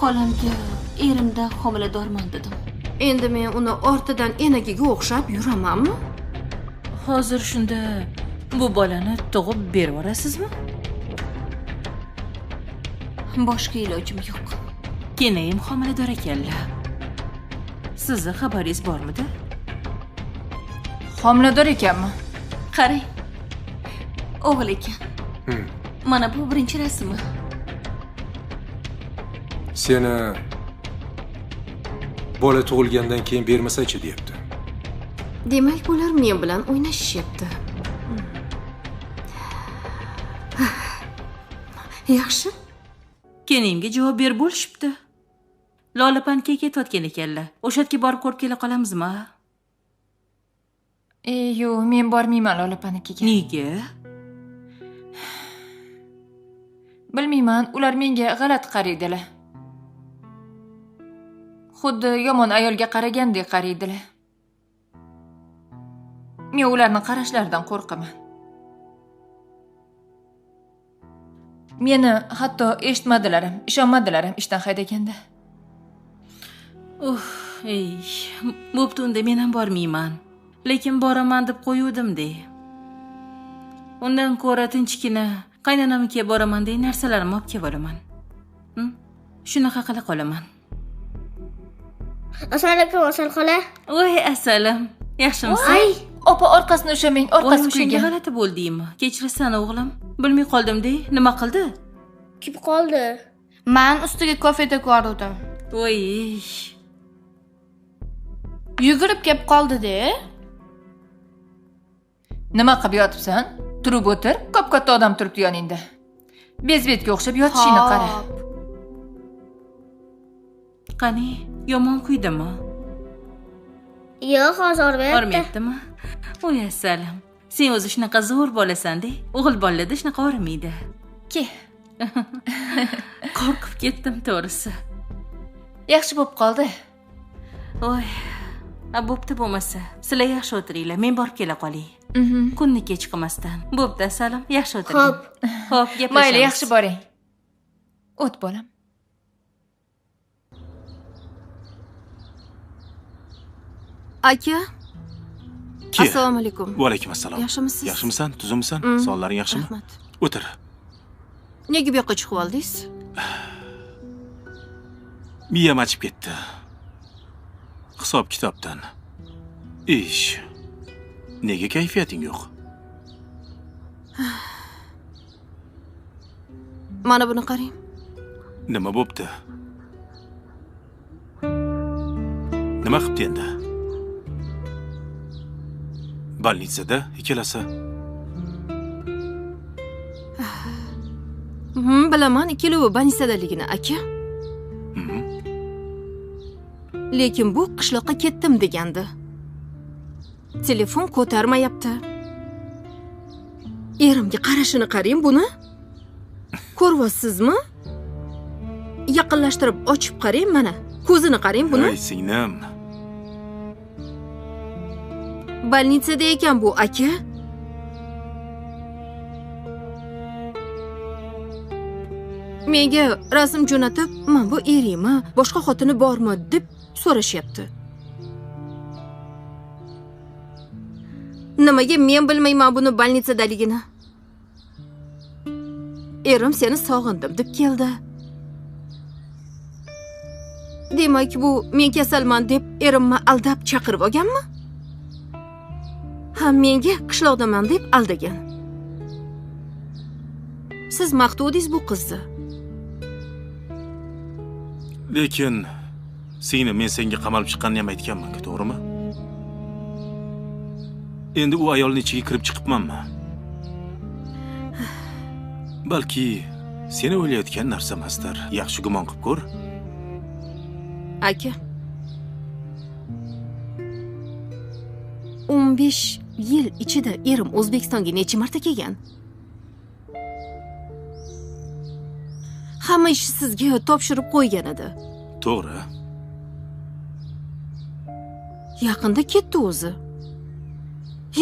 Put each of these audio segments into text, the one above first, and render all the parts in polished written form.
Xolamga erimda homiladorman dedim. Endi men uni ortidan enagiga o'xshab yuramanmi? Hozir shunda bu bolani tug'ib berib yuborasizmi? Boshqa ilojim yo'q. Kenayim homilador ekanlar. Sizni xabaringiz bormidi? Homilador ekanmi? Qarang. O'g'il ekan. Mana bu birinchi rasmi. Seni bola tug'ilgandan keyin bermasa-chi deyapti. Demak, ular men bilan o'ynashishyapti. Yaxshi. Kenayimga javob berib bo'lishibdi. Lolapanga ketayotgan ekanlar. O'sha yerga borib ko'rib kela qolamizmi? Yo'q, men bormayman Lolapanikiga. Nega? Bilmayman, ular menga g'alati qaraydilar. Xuddi yomon ayolga qaragandek qaraydilar. Men ularning qarashlaridan qo'rqaman. Meni hatto eshitmadilar ham, ishonmadilar ham ishdan haydaganda. Bo'pti, unda men ham bormayman. Lekin boraman deb qo'yuvdim-de. Undan ko'ra tinchgina qaynonamga boraman degan narsalarimni olib kelib olaman. Shunaqa qila qolaman. Assalomu alaykum, Asal xola. Voy, asalam. Yaxshimisiz? Ay, opa orqasini ushamang, orqasi kuygan. G'alati bo'ldingmi? Kechirasan o'g'lim. Bilmay qoldim-de. Nima qildi? Kim qoldi? Men ustiga kofeda ko'rdim. Voy. Yugurib kelib qoldi-da. Nima qilib yotibsan? Turib o'tir, ko'p-katta odam turibdi yoningda. Bezbetga o'xshab yotishingni qara. Qani, yomon kuydimi? Yo'q, hozir O'rmayaptimi? Voy, assalam. Sen o'zi shunaqa zo'r bo'lasan-da. O'g'il bolalarda shunaqa o'rmaydi. Ke. Qo'rqib ketdim to'g'risi. Yaxshi bo'lib qoldi. Voy. Bo'pti bo'lmasa, sizlar yaxshi o'tiringlar, men borib kela qolay. Kunni kech qilmasdan. Bo'pti, assalam, yaxshi o'tiring. Xo'p, gaplashamiz. Mayli, yaxshi boring. O't bolam. Aka. Assalomu alaykum. Va alaykum assalom. Yaxshimisiz? Yaxshimisan? Tuzimsan? Sonlaring yaxshimi? Rahmat. O'tir. Nega bu yoqqa chiqib oldingiz? Miyam achib ketdi. Hisob kitobdan. Ish. Nega kayfiyating yo'q? Mana buni qarang. Nima bo'pti? Nima qilibdi endi? Bolnitsada ikkalasi. Bilaman, ikkalovi bolnitsadaligini, aka. Lekin bu qishloqqa ketdim degandi. Telefon ko'tarmayapti. Erimga qarashini qarang buni. Ko'ryapsizmi? Yaqinlashtirib ochib qarang mana. Ko'zini qarang buni. Ey singlim. Bolnitsada ekan bu, aka. Menga rasm jo'natib, "Men bu eringmi, boshqa xotini bormi?" deb so'rashyapti. Nimaga men bilmayman buni bolnitsadaligini? Erim seni sog'indim deb keldi. Demak, bu men kasalman deb erimni aldab chaqirib olganmi? Ha, menga qishloqdaman deb aldagan. Siz maqtudingiz bu qizni. Lekin seni men senga qamalib chiqqanini ham aytganman, to'g'rimi? Endi u ayolning ichiga kirib chiqibmanmi? Balki seni o'ylayotgan narsa emasdir. Yaxshi gumon qilib ko'r. Aka. 15 yil ichida erim O'zbekistonga necha marta kelgan? Hamma ishni sizga topshirib qo'ygan edi. To'g'ri. Yaqinda ketdi o'zi.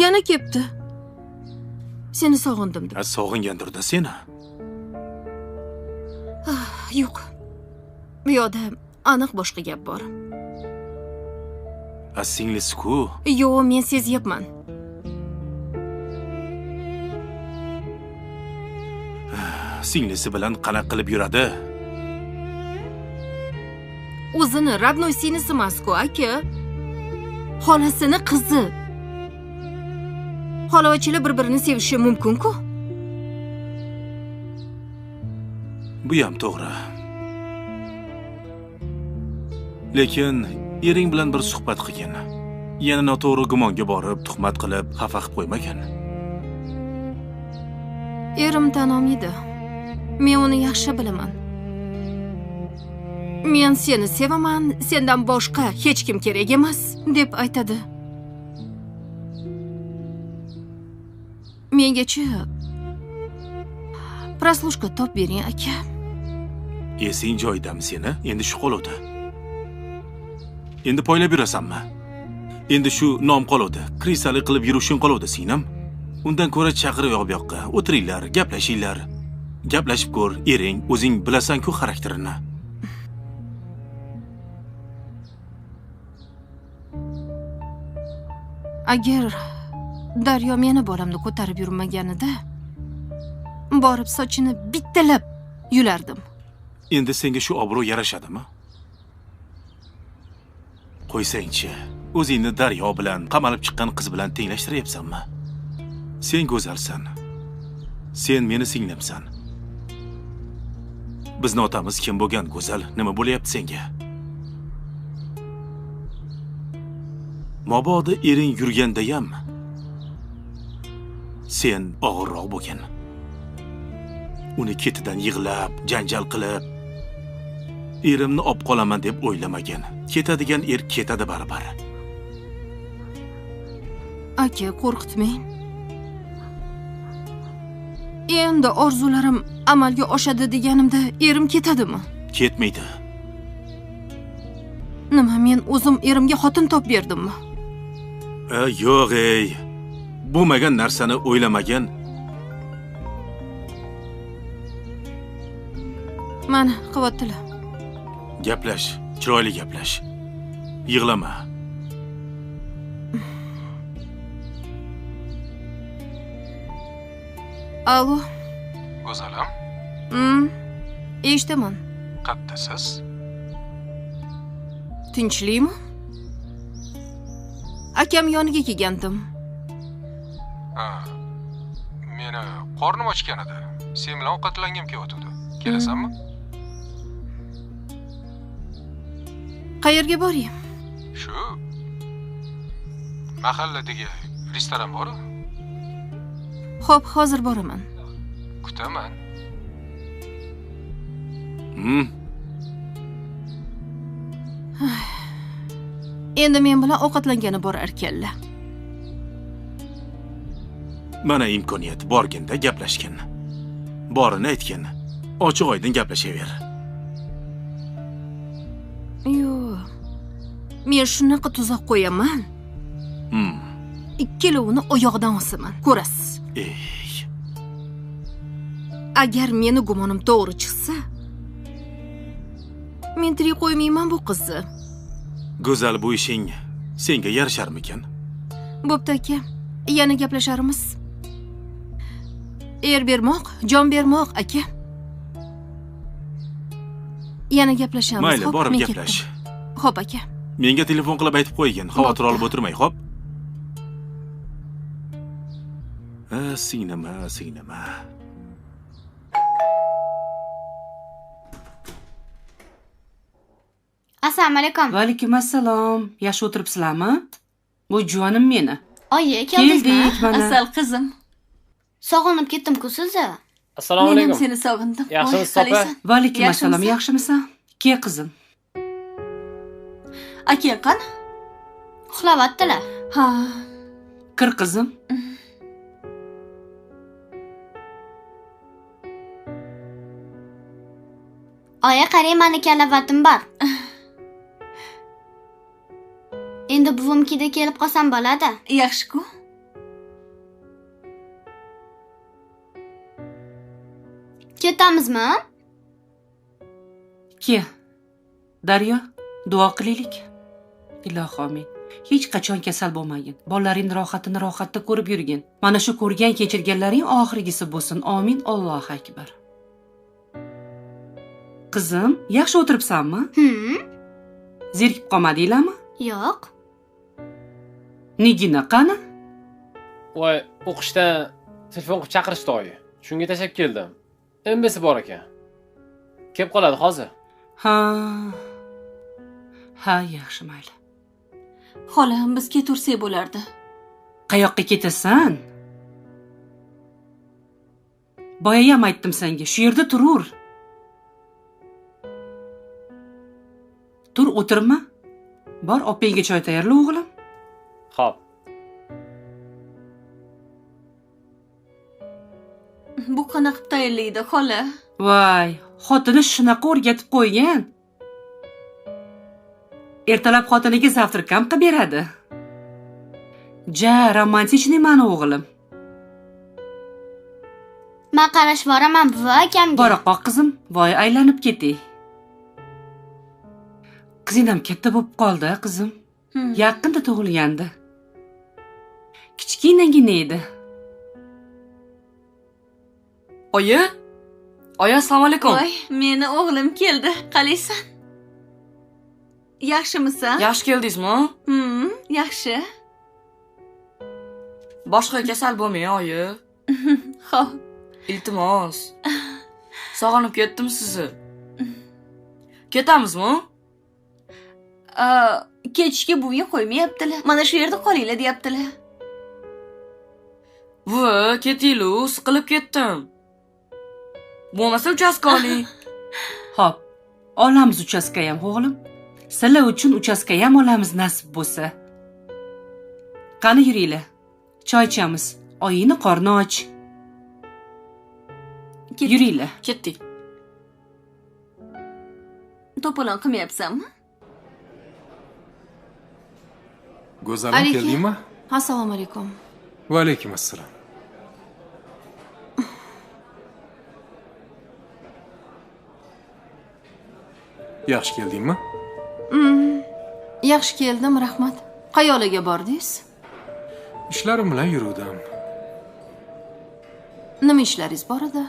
Yana ketdi. Seni sog'indim deb. Sog'ingandir-da seni. Yo'q. Bu yoqda aniq boshqa gap bor. Singlisi-ku. Yo'q, men sezyapman. Singlisi bilan qanaqa qilib yuradi? O'zini родной singlisi emas-ku, aka. Xolasini qizi. Xolavachilar bir-birini sevishi mumkin-ku. Bu ham to'g'ri. Lekin ering bilan bir suhbat qilgan. Yana noto'g'ri gumonga borib, tuhmat qilib, xafa qilib qo'ymagan. Erim tan olmaydi. Men uni yaxshi bilaman. Men seni sevaman, sendan boshqa hech kim kerak emas, deb aytadi. Mengachi proslушка top bering, aka. Esing joyidami seni? Endi shu qoluvdi. Endi poylab yurasanmi? Endi shu nom qoluvdi. Krisali qilib yurishing qoluvdi, singlim. Undan ko'ra chaqirib yo'q bu yoqqa. O'tiringlar, gaplashinglar. Gaplashib ko'r, ering, o'zing bilasan-ku xarakterini. Agar Daryo meni bolamni ko'tarib yurmaganida, borib sochini bittalab yulardim. Endi senga shu obro' yarashadimi? Qo'ysangchi, o'zingni Daryo bilan, qamalib chiqqan qiz bilan tenglashtiryapsanmi? Sen go'zalsan. Sen meni singlimsan. Bizni otamiz kim bo'lgan go'zal? Nima bo'layapti senga? Mabodo ering yurganda ham sen og'irroq bo'lgan. Uni ketidan yig'lab, janjal qilib, erimni olib qolaman deb o'ylamagan. Ketadigan er ketadi baribir. Aka, qo'rqitmang. Endi orzularim amalga oshadi deganimda erim ketadimi? Ketmaydi. Nima, men o'zim erimga xotin topib berdimmi? Yo'q, ey. Bo'lmagan narsani o'ylamagan. Mana, qilyaptilar. Gaplash, chiroyli gaplash. Yig'lama. Alo. Go'zalim, Eshitaman. qaddasiz? Tinchlikmi? Akam yoniga kelgandim. Meni qornim ochgan edi. Sen bilan ovqatlangim kelyotdi. Kelasanmi? Qayerga boring? Shu mahalladagi restoran bor-ku. Xo'p, hozir boraman. Kutaman. Endi men bilan ovqatlangani bor ekanlar. Mana imkoniyat borganda gaplashgan. Borini aytgan. Ochiq-oydin gaplashaver. Yo'q. Men shunaqa tuzoq qo'yaman. Ikkalovini oyog'idan osaman, ko'rasiz. Ey. Agar meni gumonim to'g'ri chiqsa, men tirik qo'ymayman bu qizni. Go'zal, bu ishing senga yarasharmikan? Bo'pti aka, yana gaplasharmiz. Er bermoq, jon bermoq, aka. Yana gaplashamiz. Mayli, Xo'p, borib men gaplash. ketdim. Xo'p, aka. Menga telefon qilib aytib qo'ygin. Xavotir olib o'tirmay, xo'p? Singlima. Assalomu alaykum. Va alaykum assalom. Yaxshi o'tiribsizlarmi? Bu juvonim meni. Oyi, keldingizmi? Keldik mana. Asal qizim. Sog'inib ketdim-ku sizni. Assalomu Men ham alaykum. seni sog'indim. Yaxshimisiz, Voy, qalaysan? Va alaykum assalom. Yaxshimisan? Yaxshimisan? Kel qizim. Aka qani? Uxlayaptilar. Ha. Kir qizim. Oyi, qarang, meni kalavatim bor. Endi buvimkida kelib qolsam bo'ladi. Yaxshi-ku. Ketamizmi? Kel. Daryo, duo qilaylik. Ilohi omin. Hech qachon kasal bo'lmagin. Bolalaring rohatini rohatda ko'rib yurgin. Mana shu ko'rgan kechirganlaring oxirgisi bo'lsin. Amin. Allohu akbar. Qizim, yaxshi o'tiribsanmi? Zerikib qolmadinglarmi? Yo'q. Nigina qani? Voy, o'qishdan telefon qilib chaqirishdi oyi. Shunga tashab keldim. MBsi bor ekan. Kelib qoladi hozir. Ha, yaxshi mayli. Xolam, biz ketursak bo'lardi. Qayoqqa ketasan? Boyayam aytdim senga, shu yerda turur. Tur, o'tirma. Bor, opangga choy tayyorla o'g'lim. Xo'p. Bu qanaqa tayinlaydi, xola? Voy, xotini shunaqa o'rgatib qo'ygan. Ertalab xotiniga zavtrkam qilib beradi. Ja, romantichniy mani o'g'lim. Men qarash boraman buva akamga. Bora qoq qizim, voy aylanib ketay. Qizing ham katta bo'lib qoldi, qizim. Yaqinda tug'ilgandi. Kichkinagina edi. Oyi? Oyi, assalomu alaykum. Voy, meni o'g'lim keldi. Qalaysan? Yaxshimisan? Yaxshi keldingizmi? Yaxshi. Boshqa kasal bo'lmang, oyi. Xo'p. Iltimos. Sog'inib ketdim sizni. Ketamizmi? Ketishga buviga qo'ymayaptilar. Mana shu yerda qolinglar deyaptilar. Buvi, ketinglar, siqilib ketdim. Bo'lmasa uchastka oling. Xo'p, olamiz uchastka ham, o'g'lim. Sizlar uchun uchastka ham olamiz nasib bo'lsa. Qani yuringlar. Choy ichamiz. Oyingni qorni och. Yuringlar. Ketdik. To'polon qilmayapsanmi? Go'zalim, keldingmi? Assalomu alaykum. Va alaykum assalom. Yaxshi keldingmi? Yaxshi keldim, rahmat. Qayoqlarga bordingiz? Ishlarim bilan yuruvdim. Nima ishlaringiz bor edi?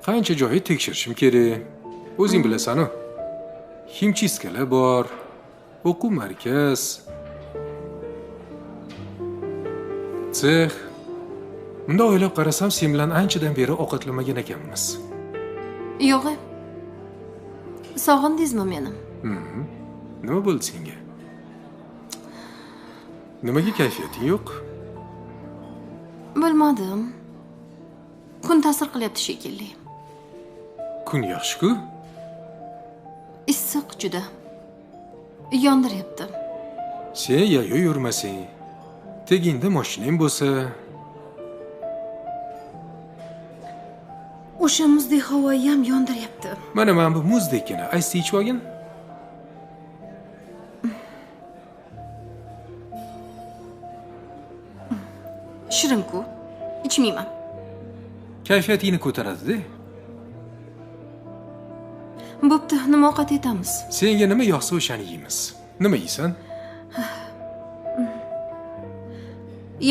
Qancha joyni tekshirishim kerak. O'zing bilasan-ku. Himchiskalar bor, o'quv markaz, sex. Bunda o'ylab qarasam, sen bilan anchadan beri ovqatlamagan ekanmiz. Yo'q. Sog'indingizmi meni? Nima bo'ldi senga? Nimaga kayfiyating yo'q? Bilmadim. Kun ta'sir qilyapti shekilli. Kun yaxshi-ku. Issiq juda. Yondiryapti. Sen yayo yurmasang, tegingda mashinang bo'lsa, o'sha muzdek havoyi ham yondiryapti. mana bu muzdekkina aysi ichib olgin. Shirin-ku. Ichmayman. Kayfiyatingni ko'taradi-da. Bo'pti, nima ovqat etamiz? Senga nima yoqsa o'shani yeymiz. Nima yeysan?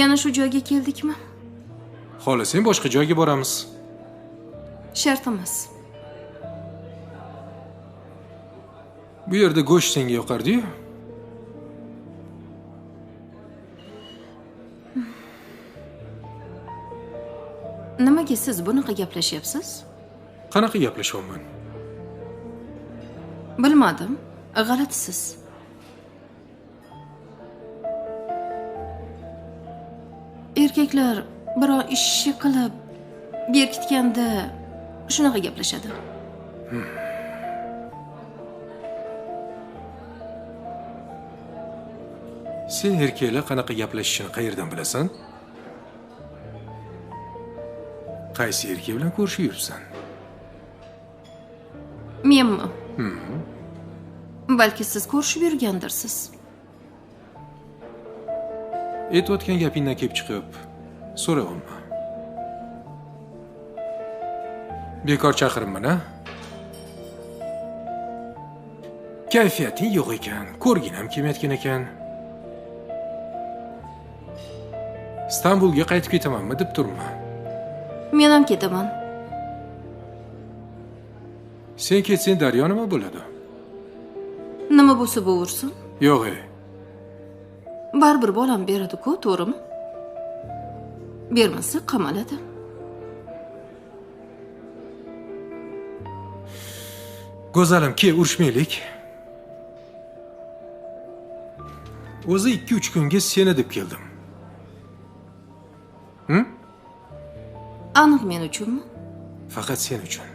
Yana shu joyga keldikmi? Xohlasang boshqa joyga boramiz. Shart emas. Bu yerda go'sht senga yoqardi-yu. Nimaga siz bunaqa gaplashyapsiz? Qanaqa gaplashyapman? Bilmadim. G'alatisiz. Erkaklar biror ishni qilib berkitganda shunaqa gaplashadi. Sen erkaklar qanaqa gaplashishini qayerdan bilasan? Qaysi erkak bilan ko'rishib yuribsan? Menmi? Balki siz ko'rishib yurgandirsiz. Aytayotgan gapingdan kelib chiqib, so'rayapman. Bekor chaqirimman, a? Kayfiyating yo'q ekan, ko'rgin ham kelmayotgan ekan. Istanbulga qaytib ketamanmi deb turibman. Men ham ketaman. Sen ketsang Daryo nima bo'ladi? Nima bo'lsa bo'versin. Yo'q, Baribir bolam beradi-ku, to'g'rimi? Bermasa qamaladi. Go'zalim, kel, urushmaylik. O'zi 2-3 kunga seni deb keldim. Aniq men uchunmi? Faqat sen uchun.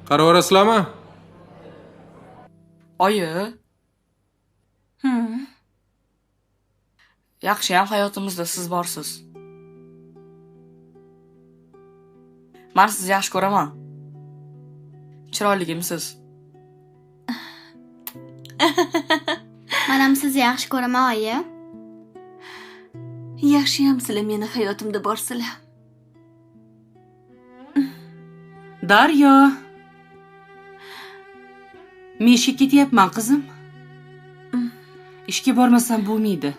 Qaror aslasizlarmi? Oyi. Yaxshiyam hayotimizda siz borsiz. Men sizni yaxshi ko'raman. Chiroyligimsiz. Men ham sizni yaxshi ko'raman, oyi. Yaxshiyam sizlar meni hayotimda borsizlar. Daryo. Men ishga ketyapman, qizim. Ishga bormasam bo'lmaydi.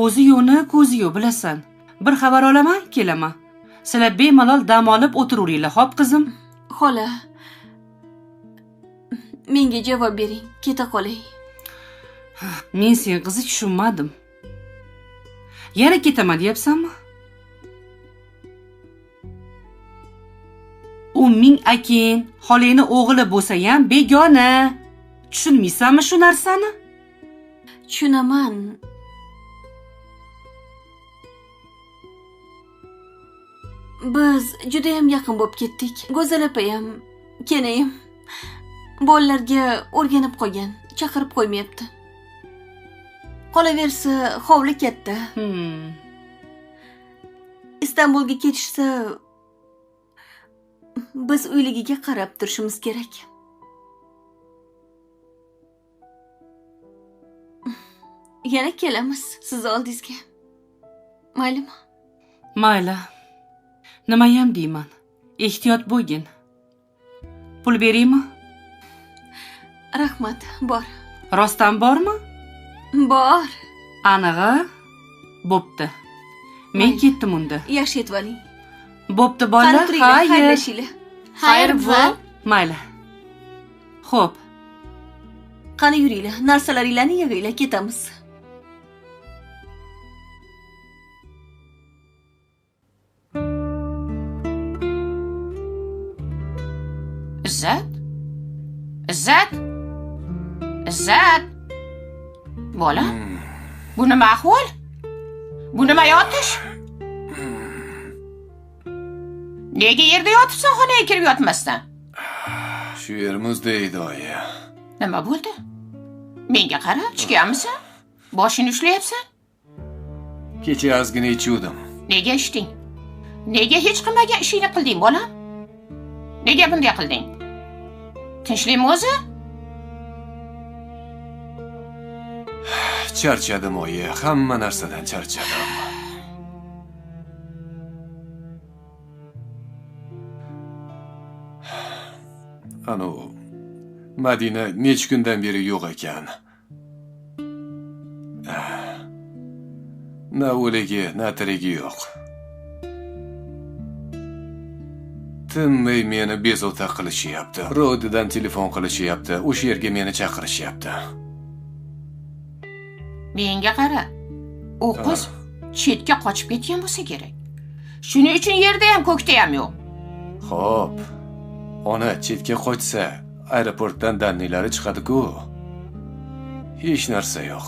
O'zi yo'qni, ko'zi yo'q, bilasan. Bir xabar olaman, kelaman. Sizlar bemalol dam olib o'tiraveringlar, xo'p qizim? Xola. Menga javob bering, keta qolay. Men sen qizi tushunmadim. Yana ketaman deyapsanmi? U ming akin, xolangni o'g'li bo'lsa ham begona. Tushunmaysanmi shu narsani? Tushunaman. Biz juda ham yaqin bo'lib ketdik. Go'zal opa ham, kenayim. Bolalarga o'rganib qolgan, chaqirib qo'ymayapti. Qolaversa, hovli katta. Istanbulga ketishsa, biz uyligiga qarab turishimiz kerak. Yana kelamiz siz oldingizga. Maylimi? Mayli. Nimayam deyman. Ehtiyot bo'lgin. Pul beraymi? Rahmat, bor. Rostdan bormi? Bor. Anig'i? Bo'pti. Men ketdim unda. Yaxshi yetib oling. Bo'pti bolalar, xayr. Xayr, buva. Mayli. Xo'p. Qani yuringlar, narsalaringlarni yig'inglar, ketamiz. Izzat? Izzat? Izzat? Bola? Bu nima ahvol? Bu nima yotish? Nega yerda yotibsan, xonaga kirib yotmasdan? Shu yer muzdaydi, oyi. Nima bo'ldi? Menga qara, ichganmisan? Boshini ushlayapsan? Kecha ozgina ichuvdim. Nega ichding? Nega hech qilmagan ishingni qilding, bolam? Nega bunday qilding? Tinchlikmi o'zi? Charchadim, oyi. Hamma narsadan charchadim. Anu, Madina necha kundan beri yo'q ekan. Na o'ligi, na tirigi yo'q. Tinmay meni bezovta qilishyapti. Rodidan telefon qilishyapti. O'sha yerga meni chaqirishyapti. Menga qara. U qiz chetga qochib ketgan bo'lsa kerak. Shuning uchun yerda ham ko'kda ham yo'q. Xo'p. Ona chetga qochsa, aeroportdan dannilari chiqadi-ku. Hech narsa yo'q.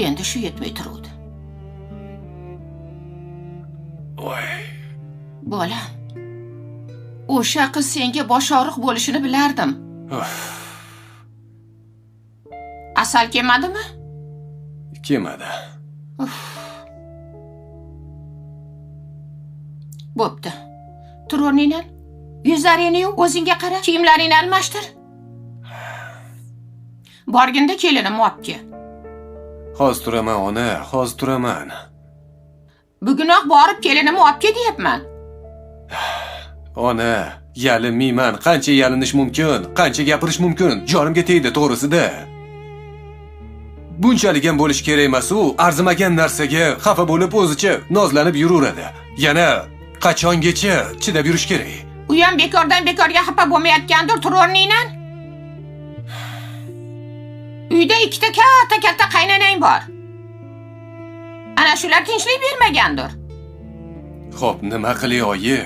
Endi shu yetmay turuvdi. Voy. Bola. O'sha qiz senga boshog'riq bo'lishini bilardim. Asal kelmadimi? Kelmadi. Bo'pti. Tur o'rningdan. Yuzlaringni yuvib, o'zingga qara. Kiyimlaringni almashtir. Borginda kelinimni olib kel. Hozir turaman ona, hozir turaman. Bugunoq borib kelinimni olib kel deyapman. Ona, yalinmayman. Qancha yalinish mumkin? Qancha gapirish mumkin? Jonimga tegdi to'g'risida. Bunchalik ham bo'lish kerak emas-u, arzimagan narsaga xafa bo'lib o'zicha nozlanib yuraveradi. Yana qachongacha chidab yurish kerak? U ham bekordan bekorga xafa bo'lmayotgandir, tur o'rningdan. Uyda ikkita katta qaynanang bor. Ana shular tinchlik bermagandir. Xo'p, nima qilay oyi?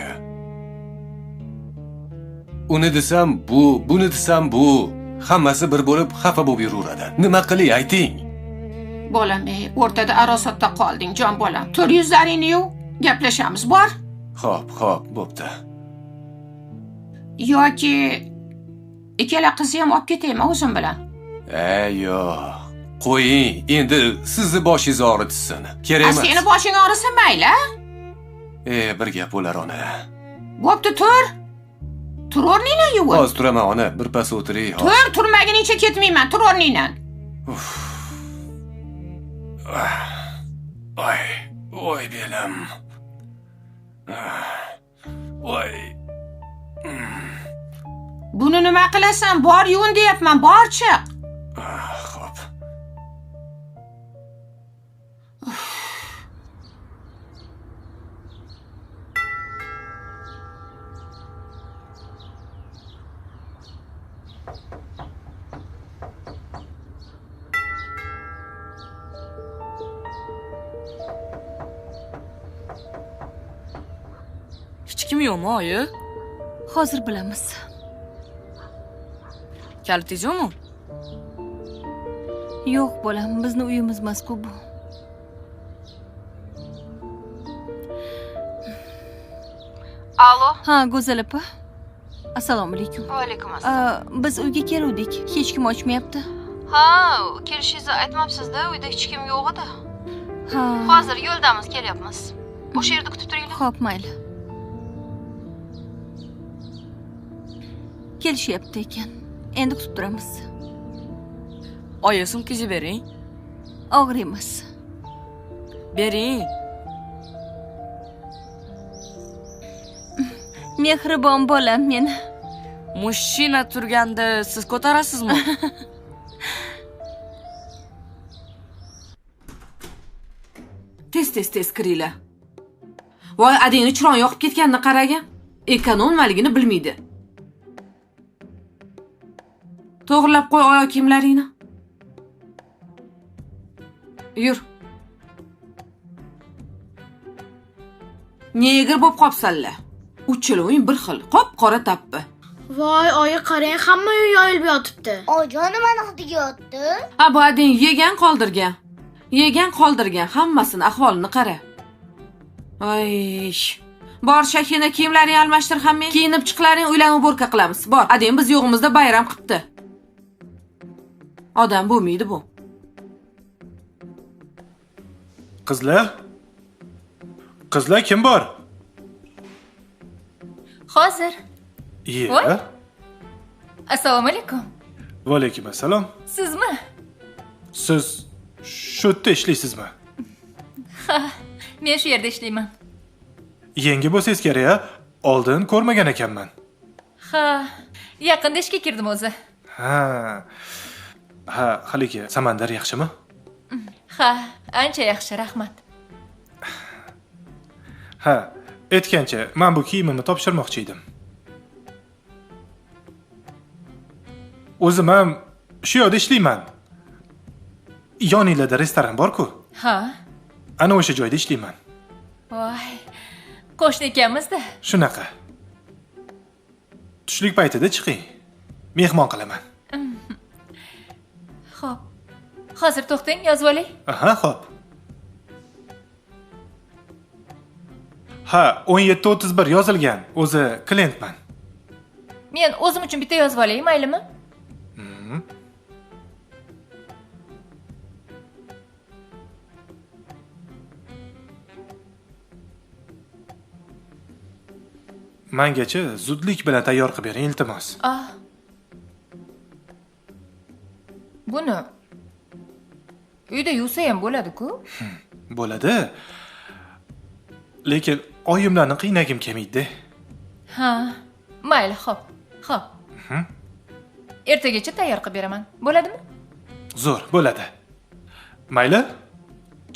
Uni desam bu, buni desam bu. Hammasi bir bo'lib xafa bo'lib yuraveradi. Nima qilay ayting? Bolam, o'rtada arosatda qolding, jon bolam. Tur yuzlaringni yuv, gaplashamiz, bor. Xo'p, bo'pti. Yoki ikkala qizni ham olib ketaymi o'zim bilan? Yo'q. Qo'ying, endi sizni boshingiz og'ritsin. Kerak emas. Seni boshing og'risa mayli. Bir gap bo'lar ona. Bo'pti, tur. Tur o'rningdan yuvib. Hozir turaman ona, bir pas o'tiray. Tur, turmagunicha ketmayman, tur o'rningdan. Voy belim. Voy. Buni nima qilasan? Bor yuvin deyapman, bor chiq. Xo'p. Hech kim yo'qmi, oyi? Hozir bilamiz. Kalitingiz yo'qmi? Yo'q, bolam, bizni uyimiz emas-ku bu. Alo. Ha, Go'zal opa. Assalomu alaykum. Va alaykum assalom. Biz uyga keluvdik. Hech kim ochmayapti. Ha, kelishingizni aytmabsiz-da, uyda hech kim yo'q edi. Ha. Hozir yo'ldamiz, kelyapmiz. O'sha yerda kutib turinglar. Xo'p, mayli. Kelishyapti ekan. Endi kutib turamiz. Oyi, sumkangizni bering. Og'ir emas. Bering. Mehribon bolam meni. Mashina turganda siz ko'tarasizmi? Tez kiringlar. Voy, adingni chiroq yoqib ketganini qaragan. Ekonommaligini bilmaydi. To'g'rilab qo'y oyoq kiyimlaringni. Yur. Negir bo'lib qopsanlar. Uchiloving bir xil, qop-qora tappi. Voy, oyi qarang, hamma uy yoyilib yotibdi. Ojon nimani qidiga yotdi? Ha, bu ading yegan qoldirgan. Hammasini ahvolini qara. Ay. Bor, Shakina kiyimlaringni almashtir hamma. Kiyinib chiqlaring, uylanib bo'rka qilamiz. Bor, ading biz yo'g'imizda bayram qilibdi. Odam bo'lmaydi bu. Qizlar kim bor? Hozir. Voy. Assalomu alaykum. Va alaykum assalom. Sizmi? Siz shu yerda ishlaysizmi? Ha, men shu yerda ishlayman. Yangi bo'lsangiz kerak-a? Oldin ko'rmagan ekanman. Ha, yaqinda ishga kirdim o'zi. Ha, haligi Samandar yaxshimi? Ha, ancha yaxshi, rahmat. Ha, aytgancha, men bu kiyimimni topshirmoqchi edim. O'zim ham shu yerda ishlayman. Yoningizda restoran bor-ku? Ha. Ana o'sha joyda ishlayman. Voy, qo'shni ekanmiz-da. Shunaqa. Tushlik paytida chiqing. Mehmon qilaman. Xo'p. Hozir to'xtang, yozib olay. Aha, xo'p. Ha, 17:31 yozilgan. O'zi klientman. Men o'zim uchun bitta yozib olay, maylimi? Mengacha zudlik bilan tayyor qilib bering, iltimos. Bu Uyda yuvsa ham bo'ladi-ku. Bo'ladi. Lekin oyimlarni qiynagim kelmaydi. Ha, mayli, xo'p. Xo'p. Ertagacha tayyor qilib beraman. Bo'ladimi? Zo'r, bo'ladi. Mayli.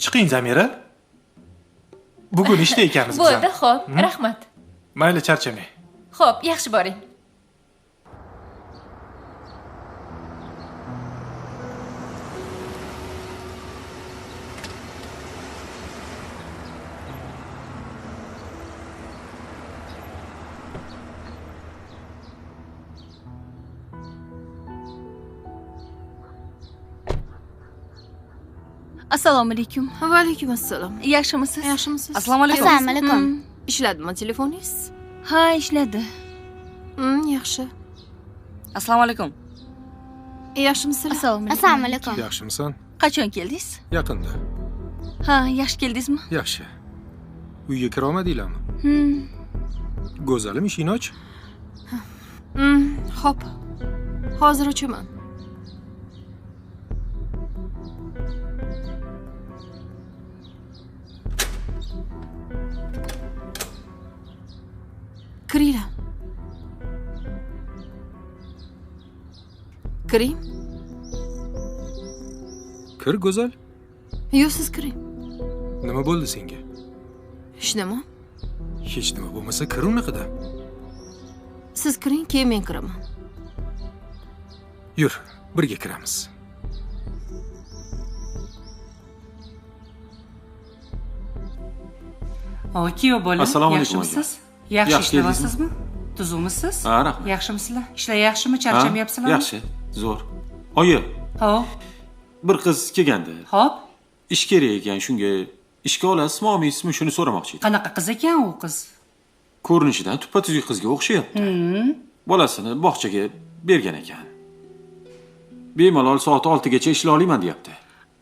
Chiqing Zamira. Bugun ishda ekanmiz biz. Bo'ldi, xo'p. Rahmat. Mayli, charchamang. Xo'p, yaxshi boring. Assalomu alaykum. Va alaykum assalom. Yaxshimisiz? Yaxshimisiz? Assalomu alaykum. Assalomu alaykum. Ishladimi telefoningiz? Ha, ishladi. Yaxshi. Assalomu alaykum. Yaxshimisiz? Assalomu alaykum. Yaxshimisan? Qachon keldingiz? Yaqinda. Ha, yaxshi keldingizmi? Yaxshi. Uyga kira olmadinglarmi? Go'zalim, ishingni och. Xo'p. Hozir ochaman. Kiringlar. Kiring. Kir, Go'zal. Yo'q, siz kiring. Nima bo'ldi senga? Hech nima. Hech nima bo'lmasa kir unaqada. Siz kiring, keyin men kiraman. Yur, birga kiramiz. Kuyov bola, Assalomu alaykum. yaxshimisiz? Yaxshi ishlayapsizmi? Tuzukmisiz? Ha, rahmat. Yaxshimisizlar? Ishlar yaxshimi? Charchamayapsizlarmi? Yaxshi, zo'r. Oyi, Hop, bir qiz kelgandi. hop. Ish kerak ekan, shunga ishga olasizmi, olmaysizmi, shuni so'ramoqchi edim. Qanaqa qiz ekan u qiz? Ko'rinishidan tuppa-tuzuk qizga o'xshayapti. Bolasini bog'chaga bergan ekan. Bemalol soat 6 gacha ishlay olaman deyapti.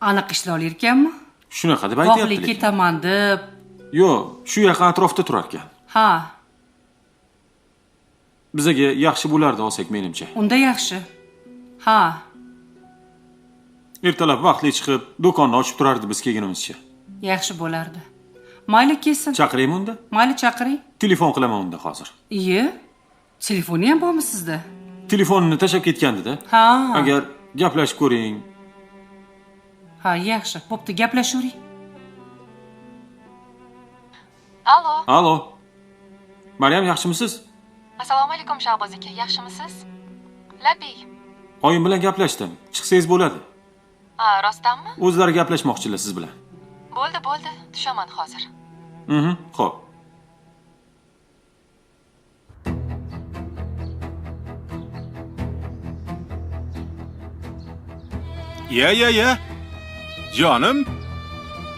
Aniq ishlay olar ekanmi? Shunaqa deb aytayapti. Bog'lik ketaman deb. Yo'q, shu yaqin atrofda turar ekan. Ha, Bizaga yaxshi bo'lardi olsak menimcha. unda yaxshi. Ha, Ertalab vaqtli chiqib, do'konni ochib turardi biz kelgunimizcha. yaxshi bo'lardi. Mayli kelsin. Chaqiraymi unda? Mayli chaqiring. Telefon qilaman unda hozir. Iye. Telefoni ham bormi sizda? Telefonini tashlab ketgandi-da. Ha. Agar gaplashib ko'ring. Ha, yaxshi. Bo'pti, gaplashavering. Allo. Allo. Maryam, yaxshimisiz? Assalomu alaykum Shahboz aka, yaxshimisiz? Labbiy. Oyim bilan gaplashdim. Chiqsangiz bo'ladi. Ha, rostdanmi? O'zlari gaplashmoqchilar siz bilan. Bo'ldi, tushaman hozir. Xo'p. Ya. Jonim,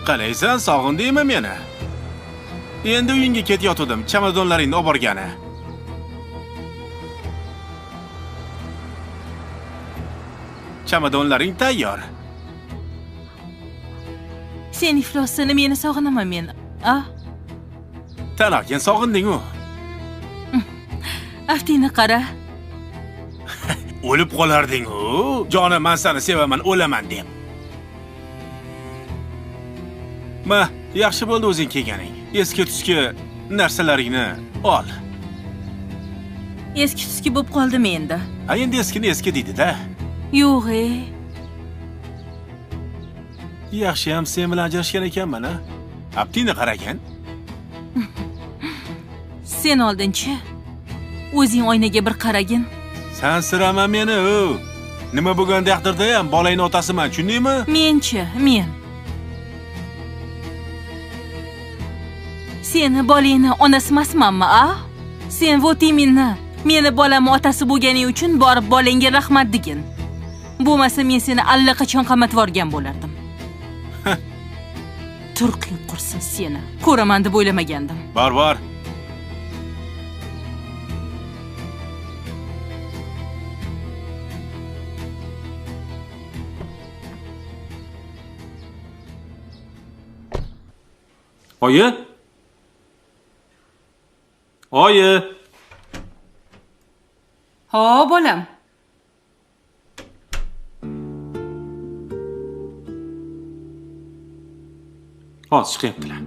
qalaysan, sog'indingmi meni? Endi uyingga ketayotdim, chamadonlaringni olib borgani. Chamadonlaring tayyor. Sen iflosini meni sog'inaman men. Talagan sog'inding-ku. Aftingni qara. O'lib qolarding-ku. Jonim, men seni sevaman, o'laman deb. Ma, yaxshi bo'ldi o'zing kelganing. Eski-tuski narsalaringni ol. Eski-tuski bo'lib qoldimi endi? Ha, endi eskini eski deydi-da. Yo'q. Yaxshi ham sen bilan ajrashgan ekanman, ha? Aptingni qaragan. Sen oldinchi o'zing oynaga bir qaragin. Sen sirama meni, nima bo'lganda taqdirda ham bolangning otasiman, tushundingmi? Men. Seni bolangni onasi emasmanmi, Sen votiminni meni bolamni otasi bo'lganing uchun borib bolangga rahmat degin. Bo'lmasa men seni allaqachon qamatvorgan bo'lardim. Turqing qursin seni. Ko'raman deb o'ylamagandim. Bor. Oyi. Ho, bolam. Hozir chiqyaptilar.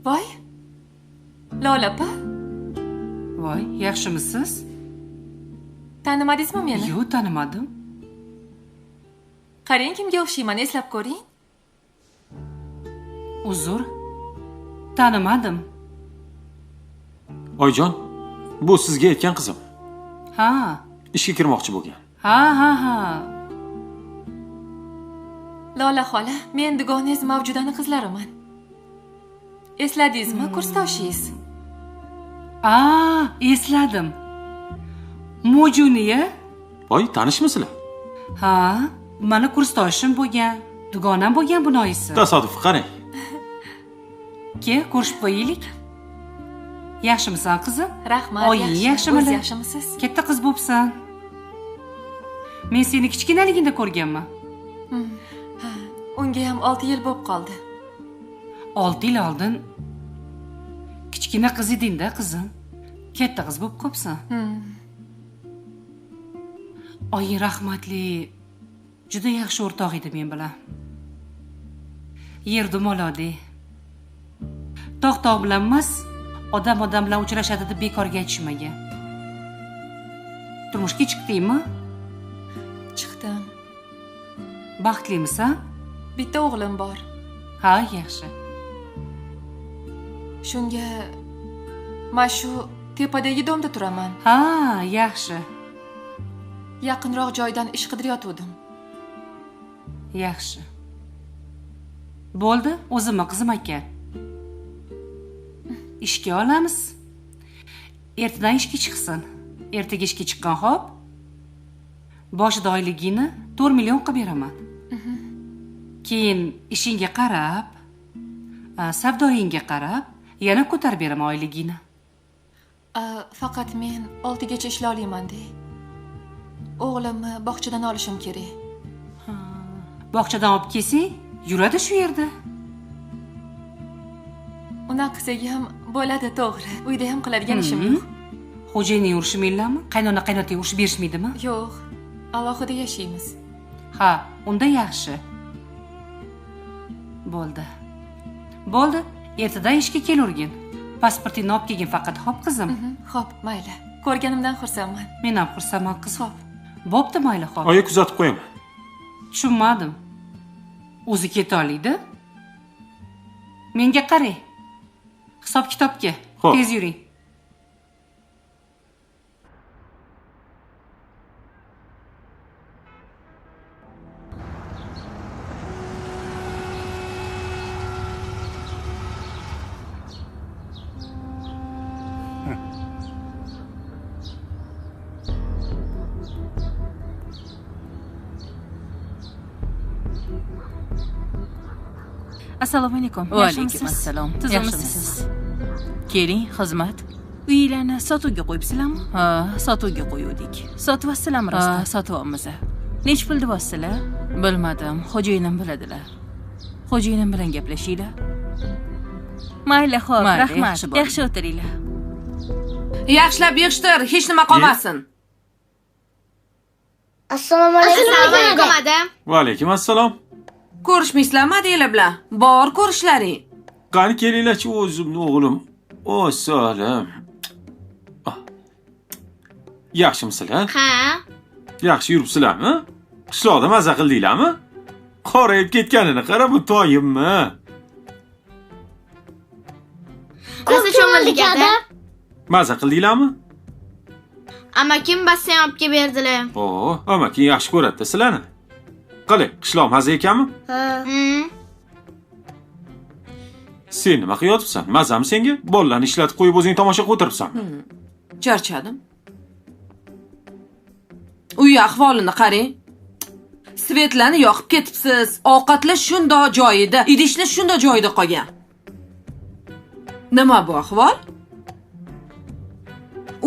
Voy. Lola opa, Voy, yaxshimisiz? tanimadingizmi meni? Yo'q, tanimadim. Qarang, kimga o'xshayman, eslab ko'ring. Uzr. Tanimadim. Oyjon, bu sizga aytgan qizim. Ha. Ishga kirmoqchi bo'lgan. Ha. Lola xola, men dugonangiz Mavjudani qizlariman. Esladingizmi, kursdoshingiz? Esladim. Mojuniya? Voy, tanishmisizlar? Ha, mana kursdoshim bo'lgan, dugonam bo'lgan bunoyisi. Tasodif qarang. Ke, ko'rishib qo'yaylik. Yaxshimisan qizim? Rahmat. Oying yaxshimi? O'z yaxshimisiz? Katta qiz bo'psan. Men seni kichkinaligingda ko'rganman. Unga ham 6 yil bo'lib qoldi. 6 yil oldin kichkina qiz eding-da, qizim. Katta qiz bo'lib qopsan. Oying rahmatli, juda yaxshi o'rtoq edi men bilan. Yerdim olodi. Tog' bilan emas, odam bilan uchrashadi deb bekorga aytishmagan. Turmushga chiqdingmi? Chiqdim. Baxtlimisan? Bitta o'g'lim bor. Ha, yaxshi. Shunga men shu tepadagi domda turaman. Ha, yaxshi. Yaqinroq joydan ish qidirayotgandim. Yaxshi. Bo'ldi, o'zimni qizim ekan. Ishga olamiz. Ertadan ishga chiqsin. Ertaga ishga chiqqan xo'p. Boshida oyligini 4 million qilib beraman. Keyin ishingga qarab, savdoyingga qarab, yana ko'tarib beraman oyligini. Faqat men 6 gacha ishlay olaman-da. O'g'limni bog'chadan olishim kerak. Bog'chadan olib kelsang, yuradi shu yerda. Unaqa qilsak ham bo'ladi, to'g'ri. Uyda ham qiladigan ishim yo'q. Xo'jayinning urishmaylarmi? Qaynona-qaynotang urushib berishmaydimi? Yo'q. Alohida yashaymiz. Ha, unda yaxshi. Bo'ldi. Ertadan ishga kelurgin. Pasportingni olib kelgin faqat, xo'p qizim? Xo'p, mayli. Ko'rganimdan xursandman. Men ham xursandman, qiz. Xo'p. Bo'pti, mayli, xo'p. Oyi, kuzatib qo'yaman. Tushunmadim. O'zi keta oladi? Menga qarang. Hisob-kitobga tez yuring. Assalomu alaykum. Va alaykum assalom. Tuzimisiz? Keling, xizmat. Uylarni sotuvga qo'yibsizlarmi? Ha, sotuvga qo'yuvdik. Sotyapsizlarmi rostdan? Ha, sotyapmiz. Nech pul deyapsizlar? Bilmadim, xo'jayinim biladilar. Xo'jayinim bilan gaplashinglar. Mayli, xo'p, rahmat. Yaxshi o'tiringlar. Yaxshilab yig'ishtir, hech nima qolmasin. Assalomu alaykum adam. Va alaykum assalom. Ko'rishmaysizlarmi adanglar bilan? Bor ko'rishlaring. Qani kelinglar-chi o'zimni o'g'lim. Assalom. Yaxshimisizlar? Ha. Yaxshi yuribsizlarmi? Qishloqda maza qildinglarmi? Qorayib ketganini qara, bu toyimmi? Ko'zi cho'mildik ada. Maza qildinglarmi? Amakim basseyn olib kelib berdilar. Amaking yaxshi ko'radi sizlarni. Qani, qishloq maza ekanmi? Ha. Sen nima qilyapsan? Mazami senga? Bolalarni ishlatib qo'yib o'zing tomosha qilib o'tiribsan. Charchadim. Uy ahvolini qarang. Svetlarni yoqib ketibsiz. Ovqatlar shundoq joyida, idishlar shundoq joyida qolgan. Nima bu ahvol?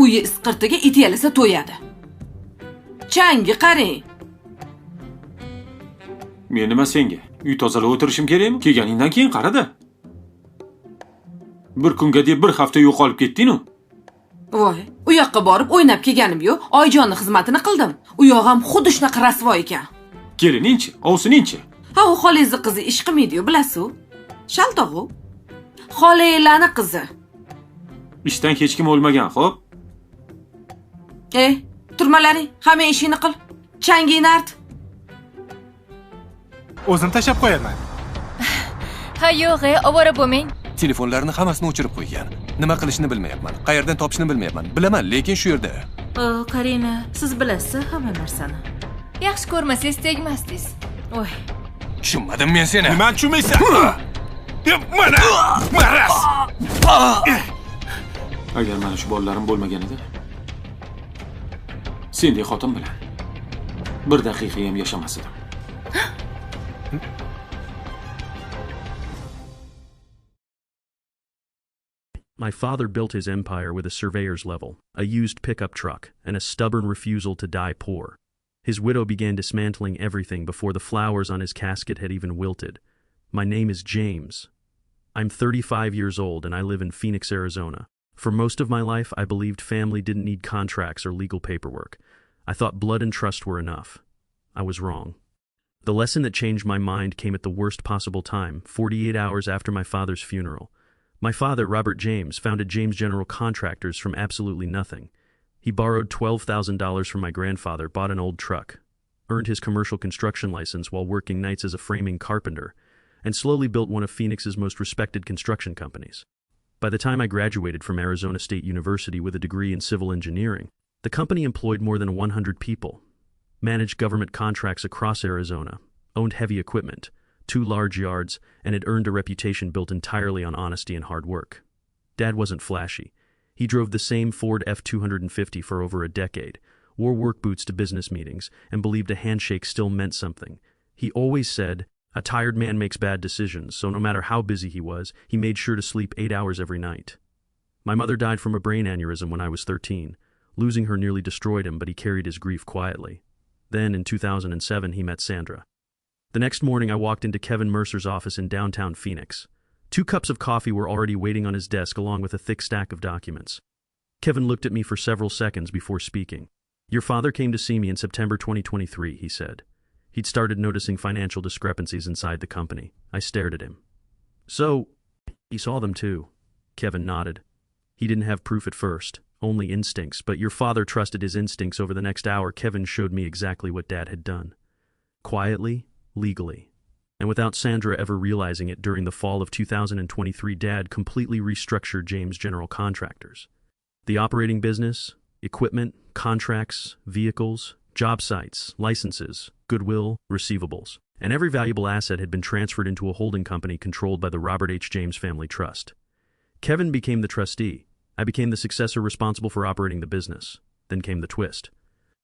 Uy isqirtiga it yalasa to'yadi. Changi qarang. Men nima senga? Uy tozalab o'tirishim kerakmi? Kelganingdan keyin qarada. Bir kunga deb bir hafta yo'qolib ketding-ku. Voy, u yoqqa borib o'ynab kelganim-yu, Oyjonning xizmatini qildim. U yoq ham xuddi shunaqa rasvo ekan. Kelining-chi, ovsining-chi. Ha, u xolangizni qizi ish qilmaydi-yu, bilasiz-ku. Shaltoq-u. Xolanglarning qizi. Ishdan hech kim o'lmagan, xo'p? Turmalaring, hamma ishingni qil. Changingni art. O'zim tashab qo'yaman. Ha, yo'q, ovora bo'lmang. Telefonlarni hammasini o'chirib qo'ygan. Nima qilishni bilmayapman. Qayerdan topishni bilmayapman. Bilaman, lekin shu yerda. Qarina, siz bilasiz hamma narsani. Yaxshi ko'rmasangiz tegmasdingiz. Voy. Tushunmadim men seni. Nimani tushunmaysan? Mana, maras. Agar mana shu bolalarim bo'lmagan edi, sendek xotin bilan bir daqiqa ham yashamas edim. My father built his empire with a surveyor's level, a used pickup truck, and a stubborn refusal to die poor. His widow began dismantling everything before the flowers on his casket had even wilted. My name is James. I'm 35 years old and I live in Phoenix, Arizona. For most of my life, I believed family didn't need contracts or legal paperwork. I thought blood and trust were enough. I was wrong. The lesson that changed my mind came at the worst possible time, 48 hours after my father's funeral. My father, Robert James, founded James General Contractors from absolutely nothing. He borrowed $12,000 from my grandfather, bought an old truck, earned his commercial construction license while working nights as a framing carpenter, and slowly built one of Phoenix's most respected construction companies. By the time I graduated from Arizona State University with a degree in civil engineering, the company employed more than 100 people, managed government contracts across Arizona, owned heavy equipment, 2 large yards, and had earned a reputation built entirely on honesty and hard work. Dad wasn't flashy. He drove the same Ford F-250 for over a decade, wore work boots to business meetings, and believed a handshake still meant something. He always said, "A tired man makes bad decisions," so no matter how busy he was, he made sure to sleep 8 hours every night. My mother died from a brain aneurysm when I was 13. Losing her nearly destroyed him, but he carried his grief quietly. Then, in 2007, he met Sandra. The next morning, I walked into Kevin Mercer's office in downtown Phoenix. 2 cups of coffee were already waiting on his desk along with a thick stack of documents. Kevin looked at me for several seconds before speaking. "Your father came to see me in September 2023, he said. He'd started noticing financial discrepancies inside the company. I stared at him. "So, he saw them too." Kevin nodded. "He didn't have proof at first, only instincts, but your father trusted his instincts. Over the next hour, Kevin showed me exactly what Dad had done. Quietly, legally. And without Sandra ever realizing it, during the fall of 2023, Dad completely restructured James General Contractors. The operating business, equipment, contracts, vehicles, job sites, licenses, goodwill, receivables, and every valuable asset had been transferred into a holding company controlled by the Robert H. James Family Trust. Kevin became the trustee. I became the successor responsible for operating the business. Then came the twist.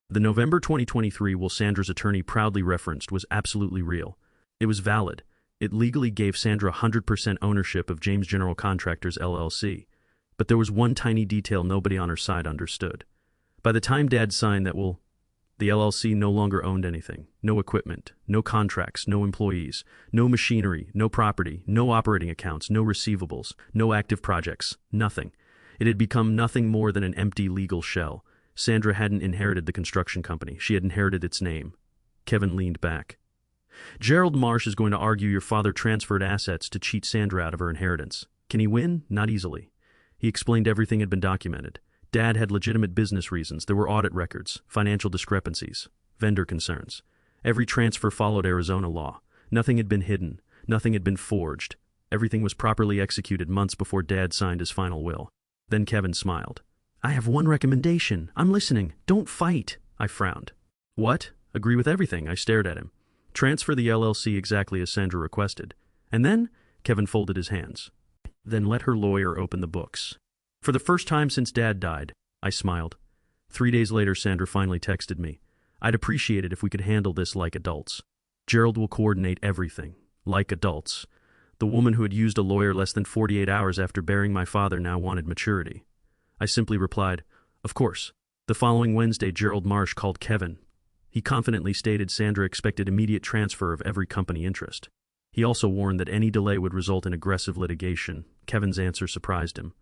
The November 2023 will Sandra's attorney proudly referenced was absolutely real. It was valid. It legally gave Sandra 100% ownership of James General Contractors LLC. But there was one tiny detail nobody on her side understood. By the time Dad signed that will, the LLC no longer owned anything. No equipment, no contracts, no employees, no machinery, no property, no operating accounts, no receivables, no active projects, nothing. It had become nothing more than an empty legal shell. Sandra hadn't inherited the construction company. She had inherited its name. Kevin leaned back. "Gerald Marsh is going to argue your father transferred assets to cheat Sandra out of her inheritance. Can he win? Not easily." He explained everything had been documented. Dad had legitimate business reasons. There were audit records, financial discrepancies, vendor concerns. Every transfer followed Arizona law. Nothing had been hidden. Nothing had been forged. Everything was properly executed months before Dad signed his final will. Then Kevin smiled. "I have one recommendation. I'm listening. Don't fight." I frowned. "What?" "Agree with everything." I stared at him. "Transfer the LLC exactly as Sandra requested. And then," Kevin folded his hands, "then let her lawyer open the books." For the first time since Dad died, I smiled. 3 days later, Sandra finally texted me. "I'd appreciate it if we could handle this like adults. Gerald will coordinate everything. Like adults." The woman who had used a lawyer less than 48 hours after burying my father now wanted maturity. I simply replied, "Of course." The following Wednesday, Gerald Marsh called Kevin. He confidently stated Sandra expected immediate transfer of every company interest. He also warned that any delay would result in aggressive litigation. Kevin's answer surprised him.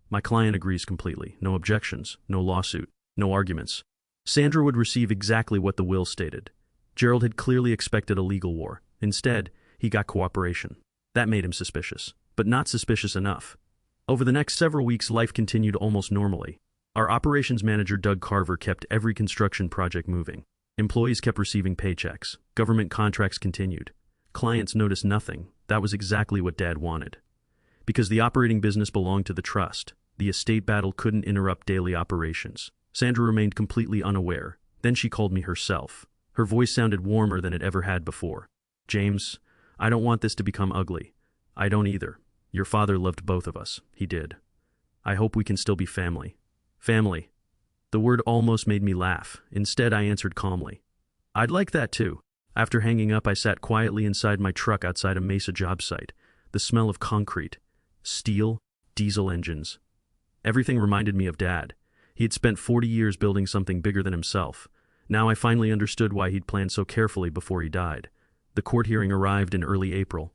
"My client agrees completely. No objections, no lawsuit, no arguments." Sandra would receive exactly what the will stated. Gerald had clearly expected a legal war. Instead, he got cooperation. That made him suspicious, but not suspicious enough. Over the next several weeks, life continued almost normally. Our operations manager, Doug Carver, kept every construction project moving. Employees kept receiving paychecks. Government contracts continued. Clients noticed nothing. That was exactly what Dad wanted. Because the operating business belonged to the trust, the estate battle couldn't interrupt daily operations. Sandra remained completely unaware. Then she called me herself. Her voice sounded warmer than it ever had before. James, I don't want this to become ugly. I don't either. Your father loved both of us. He did. I hope we can still be family. Family. The word almost made me laugh. Instead, I answered calmly. I'd like that too. After hanging up, I sat quietly inside my truck outside a Mesa job site. The smell of concrete, steel, diesel engines. Everything reminded me of Dad. He had spent 40 years building something bigger than himself. Now I finally understood why he'd planned so carefully before he died. The court hearing arrived in early April.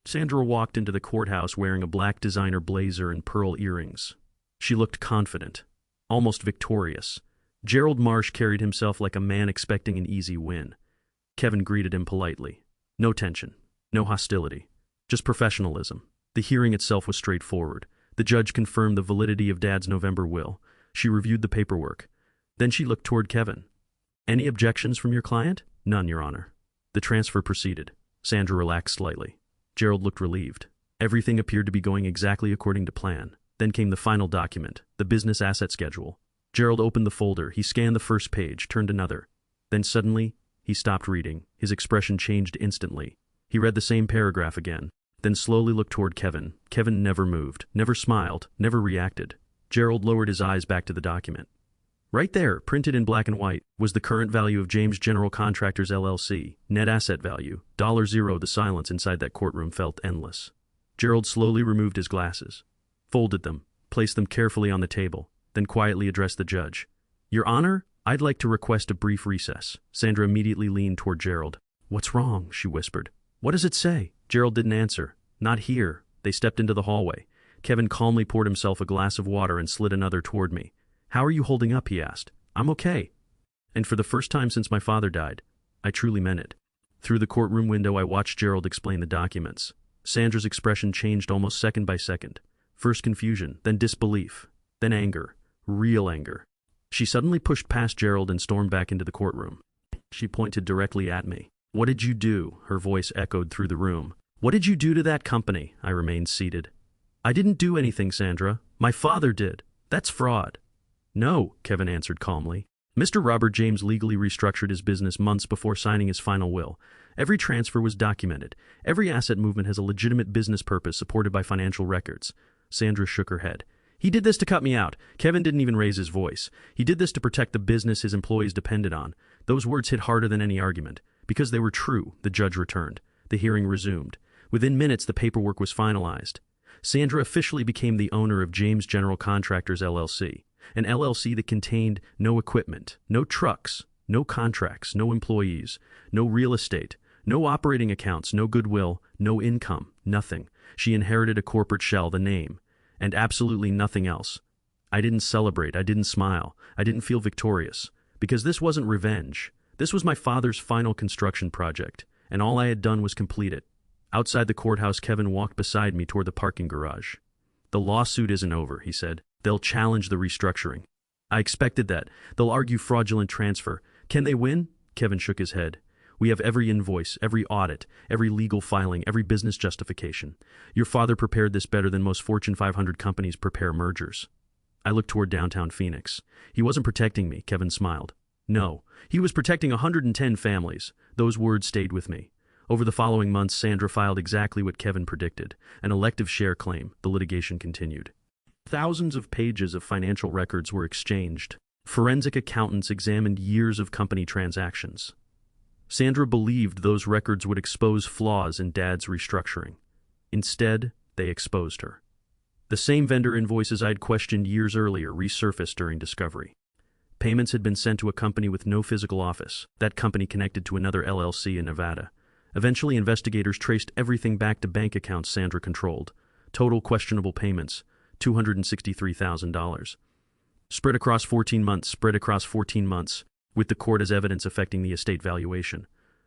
Sandra walked into the courthouse wearing a black designer blazer and pearl earrings. She looked confident, almost victorious. Gerald Marsh carried himself like a man expecting an easy win. Kevin greeted him politely. No tension, no hostility, just professionalism. The hearing itself was straightforward. The judge confirmed the validity of Dad's November will. She reviewed the paperwork. Then she looked toward Kevin. Any objections from your client? None, Your Honor. The transfer proceeded. Sandra relaxed slightly. Gerald looked relieved. Everything appeared to be going exactly according to plan. Then came the final document, the business asset schedule. Gerald opened the folder. He scanned the first page, turned another. Then suddenly, he stopped reading. His expression changed instantly. He read the same paragraph again, then slowly looked toward Kevin. Kevin never moved, never smiled, never reacted. Gerald lowered his eyes back to the document. Right there, printed in black and white, was the current value of James General Contractors LLC, net asset value, $0. The silence inside that courtroom felt endless. Gerald slowly removed his glasses, folded them, placed them carefully on the table, then quietly addressed the judge. Your Honor, I'd like to request a brief recess. Sandra immediately leaned toward Gerald. What's wrong? She whispered. What does it say? Gerald didn't answer. Not here. They stepped into the hallway. Kevin calmly poured himself a glass of water and slid another toward me. How are you holding up? He asked. I'm okay. And for the first time since my father died, I truly meant it. Through the courtroom window, I watched Gerald explain the documents. Sandra's expression changed almost second by second. First confusion, then disbelief, then anger, real anger. She suddenly pushed past Gerald and stormed back into the courtroom. She pointed directly at me. What did you do? Her voice echoed through the room. What did you do to that company? I remained seated. I didn't do anything, Sandra. My father did. That's fraud. No, Kevin answered calmly. Mr. Robert James legally restructured his business months before signing his final will. Every transfer was documented. Every asset movement has a legitimate business purpose supported by financial records. Sandra shook her head. He did this to cut me out. Kevin didn't even raise his voice. He did this to protect the business his employees depended on. Those words hit harder than any argument. Because they were true, the judge returned. The hearing resumed. Within minutes, the paperwork was finalized. Sandra officially became the owner of James General Contractors LLC, an LLC that contained no equipment, no trucks, no contracts, no employees, no real estate, no operating accounts, no goodwill, no income, nothing. She inherited a corporate shell, the name, and absolutely nothing else. I didn't celebrate, I didn't smile, I didn't feel victorious, because this wasn't revenge. This was my father's final construction project, and all I had done was complete it. Outside the courthouse, Kevin walked beside me toward the parking garage. The lawsuit isn't over, he said. They'll challenge the restructuring. I expected that. They'll argue fraudulent transfer. Can they win? Kevin shook his head. We have every invoice, every audit, every legal filing, every business justification. Your father prepared this better than most Fortune 500 companies prepare mergers. I looked toward downtown Phoenix. He wasn't protecting me, Kevin smiled. No, he was protecting 110 families. Those words stayed with me. Over the following months, Sandra filed exactly what Kevin predicted, an elective share claim. The litigation continued. Thousands of pages of financial records were exchanged. Forensic accountants examined years of company transactions. Sandra believed those records would expose flaws in Dad's restructuring. Instead, they exposed her. The same vendor invoices I'd questioned years earlier resurfaced during discovery. Payments had been sent to a company with no physical office, that company connected to another LLC in Nevada. Eventually, investigators traced everything back to bank accounts Sandra controlled. Total questionable payments, $263,000. Spread across 14 months, with the court as evidence affecting the estate valuation.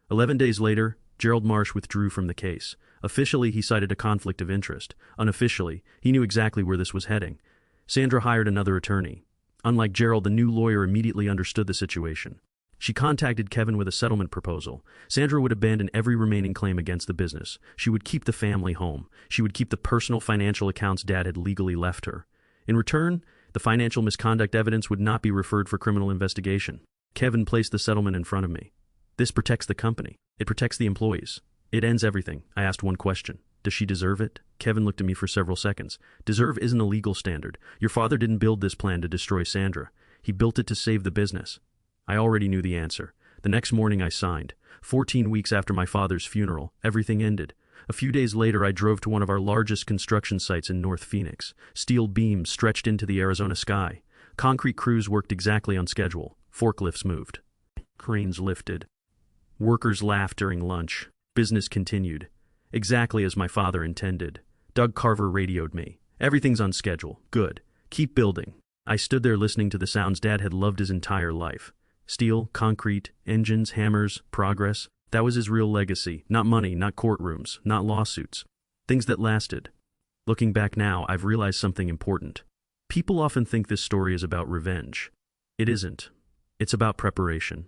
11 days later, Gerald Marsh withdrew from the case. Officially, he cited a conflict of interest. Unofficially, he knew exactly where this was heading. Sandra hired another attorney. Unlike Gerald, the new lawyer immediately understood the situation. She contacted Kevin with a settlement proposal. Sandra would abandon every remaining claim against the business. She would keep the family home. She would keep the personal financial accounts Dad had legally left her. In return, the financial misconduct evidence would not be referred for criminal investigation. Kevin placed the settlement in front of me. This protects the company. It protects the employees. It ends everything. I asked one question. Does she deserve it? Kevin looked at me for several seconds. Deserve isn't a legal standard. Your father didn't build this plan to destroy Sandra. He built it to save the business. I already knew the answer. The next morning I signed. 14 weeks after my father's funeral, everything ended. A few days later, I drove to one of our largest construction sites in North Phoenix. Steel beams stretched into the Arizona sky. Concrete crews worked exactly on schedule. Forklifts moved. Cranes lifted. Workers laughed during lunch. Business continued. Exactly as my father intended. Doug Carver radioed me. Everything's on schedule. Good. Keep building. I stood there listening to the sounds Dad had loved his entire life. Steel, concrete, engines, hammers, progress. That was his real legacy. Not money, not courtrooms, not lawsuits. Things that lasted. Looking back now, I've realized something important. People often think this story is about revenge. It isn't. It's about preparation.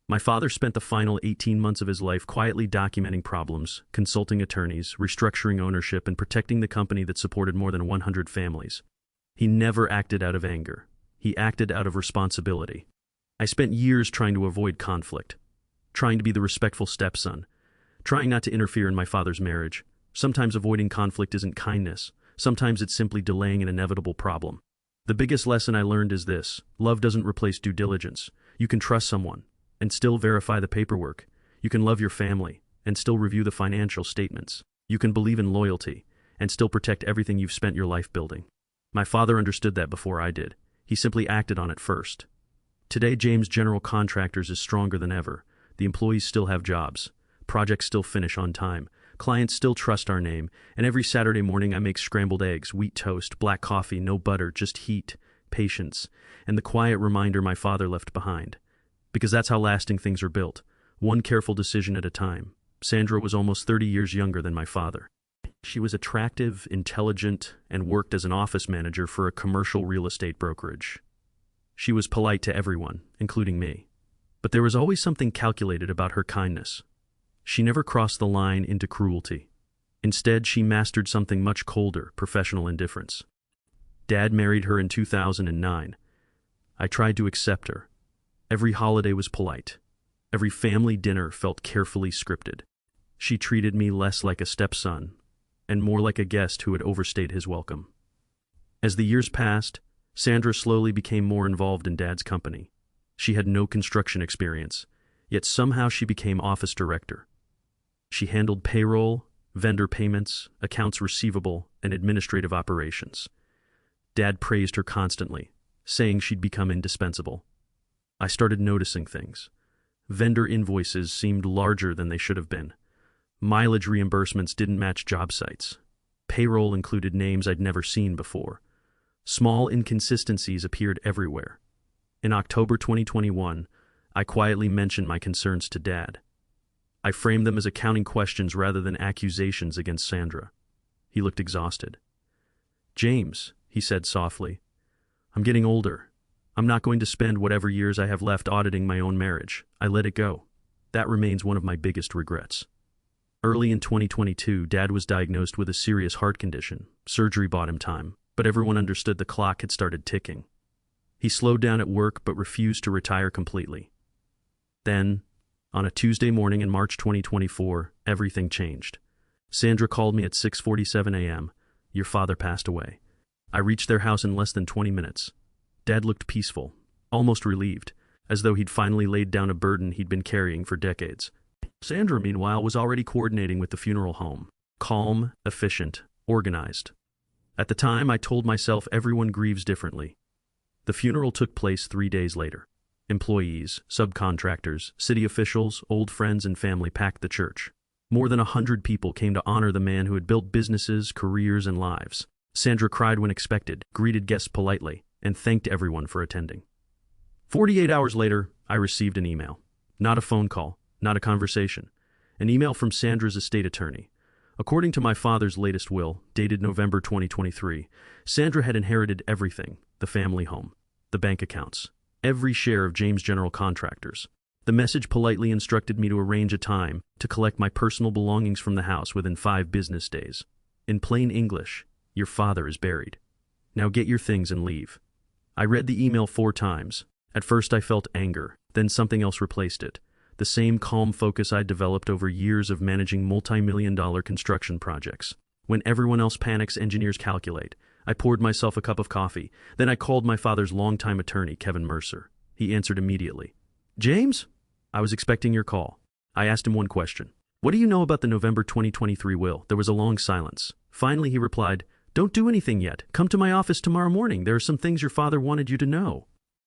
My father spent the final 18 months of his life quietly documenting problems, consulting attorneys, restructuring ownership, and protecting the company that supported more than 100 families. He never acted out of anger. He acted out of responsibility. I spent years trying to avoid conflict, trying to be the respectful stepson, trying not to interfere in my father's marriage. Sometimes avoiding conflict isn't kindness. Sometimes it's simply delaying an inevitable problem. The biggest lesson I learned is this: love doesn't replace due diligence. You can trust someone and still verify the paperwork. You can love your family and still review the financial statements. You can believe in loyalty and still protect everything you've spent your life building. My father understood that before I did. He simply acted on it first. Today, James General Contractors is stronger than ever. The employees still have jobs. Projects still finish on time. Clients still trust our name. And every Saturday morning I make scrambled eggs, wheat toast, black coffee, no butter, just heat, patience, and the quiet reminder my father left behind. Because that's how lasting things are built, one careful decision at a time. Sandra was almost 30 years younger than my father. She was attractive, intelligent, and worked as an office manager for a commercial real estate brokerage. She was polite to everyone, including me. But there was always something calculated about her kindness. She never crossed the line into cruelty. Instead, she mastered something much colder: professional indifference. Dad married her in 2009. I tried to accept her. Every holiday was polite. Every family dinner felt carefully scripted. She treated me less like a stepson and more like a guest who had overstayed his welcome. As the years passed, Sandra slowly became more involved in Dad's company. She had no construction experience, yet somehow she became office director. She handled payroll, vendor payments, accounts receivable, and administrative operations. Dad praised her constantly, saying she'd become indispensable. I started noticing things. Vendor invoices seemed larger than they should have been. Mileage reimbursements didn't match job sites. Payroll included names I'd never seen before. Small inconsistencies appeared everywhere. In October 2021, I quietly mentioned my concerns to Dad. I framed them as accounting questions rather than accusations against Sandra. He looked exhausted. "James," he said softly, "I'm getting older. I'm not going to spend whatever years I have left auditing my own marriage. I let it go. That remains one of my biggest regrets." Early in 2022, Dad was diagnosed with a serious heart condition. Surgery bought him time, but everyone understood the clock had started ticking. He slowed down at work but refused to retire completely. Then, on a Tuesday morning in March 2024, everything changed. Sandra called me at 6:47 a.m. "Your father passed away." I reached their house in less than 20 minutes. Dad looked peaceful, almost relieved, as though he'd finally laid down a burden he'd been carrying for decades. Sandra, meanwhile, was already coordinating with the funeral home. Calm, efficient, organized. At the time, I told myself everyone grieves differently. The funeral took place 3 days later. Employees, subcontractors, city officials, old friends, and family packed the church. More than 100 people came to honor the man who had built businesses, careers, and lives. Sandra cried when expected, greeted guests politely, and thanked everyone for attending. 48 hours later, I received an email. Not a phone call, not a conversation. An email from Sandra's estate attorney. According to my father's latest will, dated November 2023, Sandra had inherited everything: the family home, the bank accounts, every share of James General Contractors. The message politely instructed me to arrange a time to collect my personal belongings from the house within 5 business days. In plain English, your father is buried. Now get your things and leave. I read the email 4 times. At first I felt anger, then something else replaced it. The same calm focus I'd developed over years of managing multi-million-dollar construction projects. When everyone else panics, engineers calculate. I poured myself a cup of coffee. Then I called my father's longtime attorney, Kevin Mercer. He answered immediately. James? I was expecting your call. I asked him one question. What do you know about the November 2023 will? There was a long silence. Finally, he replied, Don't do anything yet. Come to my office tomorrow morning. There are some things your father wanted you to know.